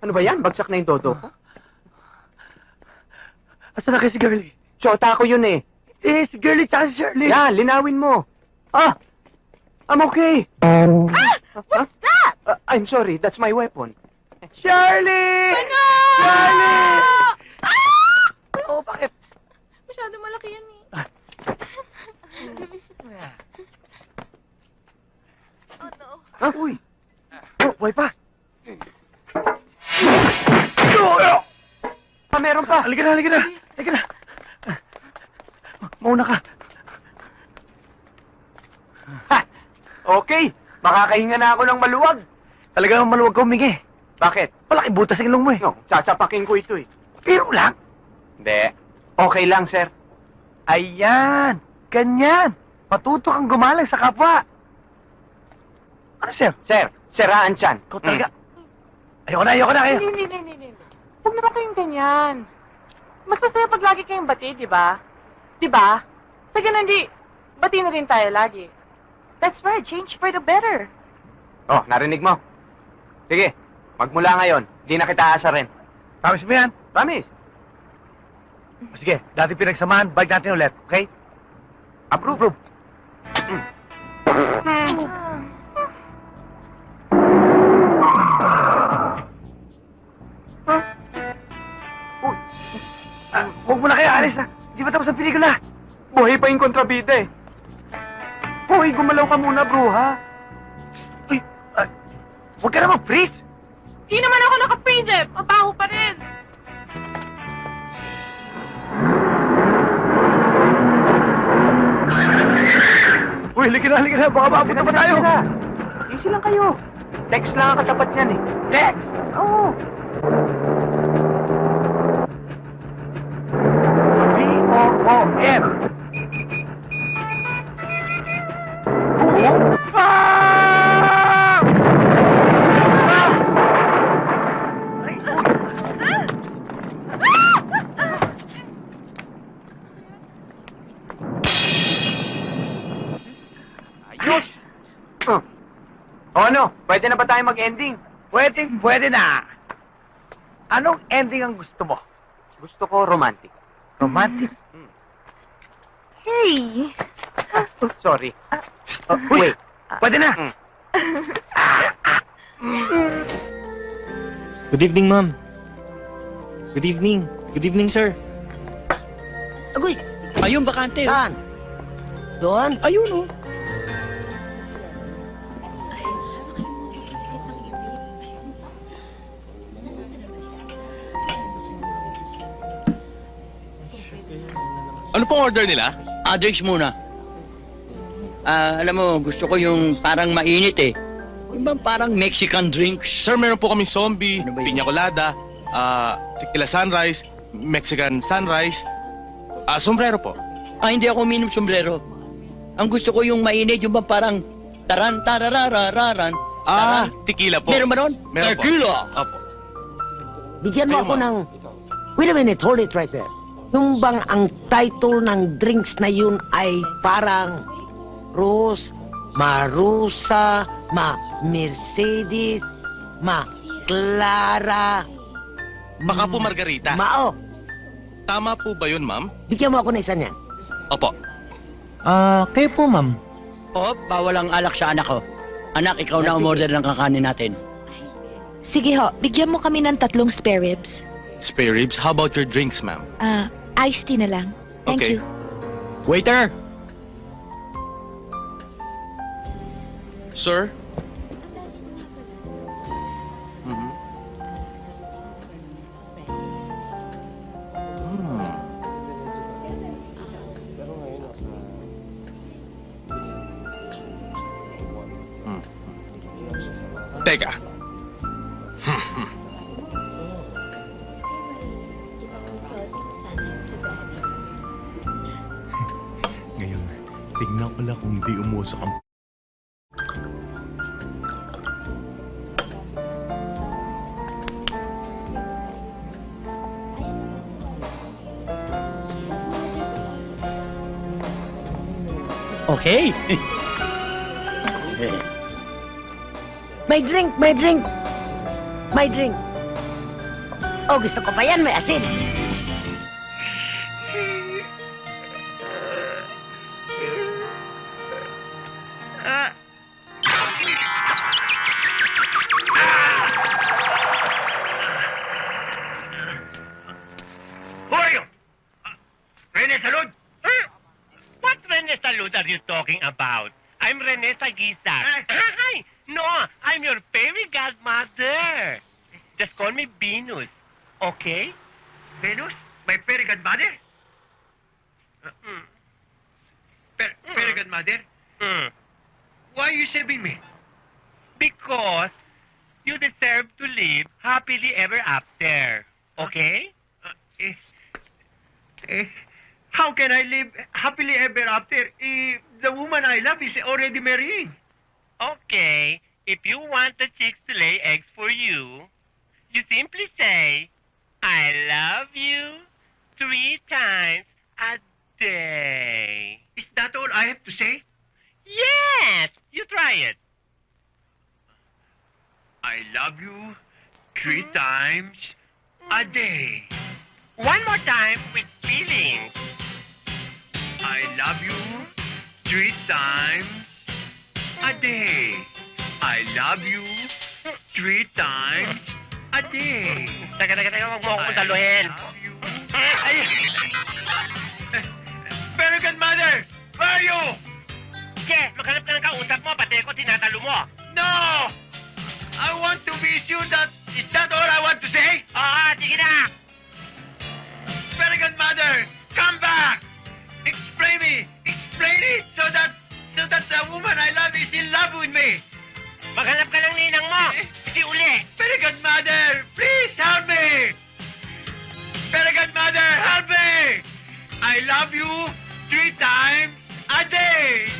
Ano ba yan? Bagsak na yung todo ko. Asa na kayo si Girlie? Tsota ko yun eh. Eh, si Girlie tsaka si Shirley. Yan, linawin mo. Ah! I'm okay. What's that? I'm sorry, that's my weapon. Shirley! Ano? Shirley! Ah! Oh, bakit? Masyado malaki yan eh. Oh no. Ah, uy. Oh, buhay pa. Meron pa. Halika na, halika na. Halika na. Mauna ka. Ha! Okay, makakahinga na ako ng maluwag. Talagang maluwag ka humingi. Bakit? Malaki butas ang ilong mo eh. No, tsatsapakin ko ito eh. Pero lang. Hindi. Okay lang, sir. Ayan. Ganyan. Matuto kang gumalang sa kapwa. Ano, sir? Sir, siraan tiyan. Ikaw talaga. Ayoko na kayo. Hindi. Huwag naman kayong ganyan. Mas masaya pag lagi kayong bati, di ba? Di ba? Sa ganun, di, bati na rin tayo lagi. That's right, change for the better. Oh, narinig mo. Sige, magmula ngayon, di na kita aasarin. Promise mo yan? Promise. Sige, dati pinagsamahan, balik natin ulit, okay? Approve. Huwag mo na kayo, alis na. Di ba tapos ang pelikula? Buhay pa yung kontrabida eh. Hoy, gumalaw ka muna, bro, ha? Uy, huwag ka na mag-freeze. Di naman ako naka-freeze eh. Mabaho pa rin. Uy, halika na. Baka mapunta pa tayo. Easy lang kayo. Text lang ang katapat niyan eh. Next! Oo. B-O-O-M. Oo? Ah! Ay, Ayos! O ano, pwede na ba tayo mag-ending? Pwede na. Anong ending ang gusto mo? Gusto ko romantic. Romantic? Hey! Sorry. Uy, Wait. pwede na. Good evening, ma'am. Good evening. Good evening, sir. Agoy! Ayun, bakante. oh. Saan? Doon? Ayun, oh. Ano pong order nila? Drinks muna. Alam mo, gusto ko yung parang mainit eh. Yung bang parang Mexican drinks? Sir, meron po kami zombie, Ano ba yun? piña colada, tequila sunrise, Mexican sunrise, sombrero po. Hindi ako uminom sombrero. Ang gusto ko yung mainit, yung bang parang taran, tarararararan. Tequila po. Meron ba nun? Meron po. Tequila! Opo. Bigyan mo Ayun, ako ng... Wait a minute, hold it right there. Yung bang ang title ng drinks na yun ay parang Rose, Marusa, Mercedes, Clara, Baka po margarita. Mao. Tama po ba yun, ma'am? Bigyan mo ako ng isa niyan. Opo. Kayo po, ma'am. Bawal ang alak sa anak ko. Anak, ikaw na Sige. umorder ng kakanin natin. Sige ho, bigyan mo kami ng 3 spare ribs. Spare ribs, how about your drinks, ma'am? Iced tea na lang. Thank Okay. you. Waiter! Sir? Mhm. Teka. Ngayon, tignan ko lang kung di umusok ang... Okay. May drink. O gusto ko pa yan, may asin. Who are you? Rene Salud? What Rene Salud are you talking about? I'm Rene Saguisa. Hi! No, I'm your fairy godmother. Just call me Venus, okay? Venus? My fairy godmother? Fairy godmother? Why are you saving me? Because you deserve to live happily ever after, okay? How can I live happily ever after if the woman I love is already married? Okay, if you want the chicks to lay eggs for you, you simply say, I love you 3 times a day. Is that all I have to say? Yes, you try it. I love you 3 times a day. One more time with feelings. I love you 3 times a day. I love you 3 times a day. Teka, huwag mo akong daluhin. Ay! Very good, mother! Where are you? Sige, maghanap ka ng kausap mo, pati ako tinatalo mo. No! I want to be sure that... Is that all I want to say? Oo, sige na! Very good, mother! Come back! Explain it so that the woman I love is in love with me! Maghanap ka ng ninang mo! Hindi uli! Very good, mother! Please help me! Very good, mother! Help me! I love you 3 times a day!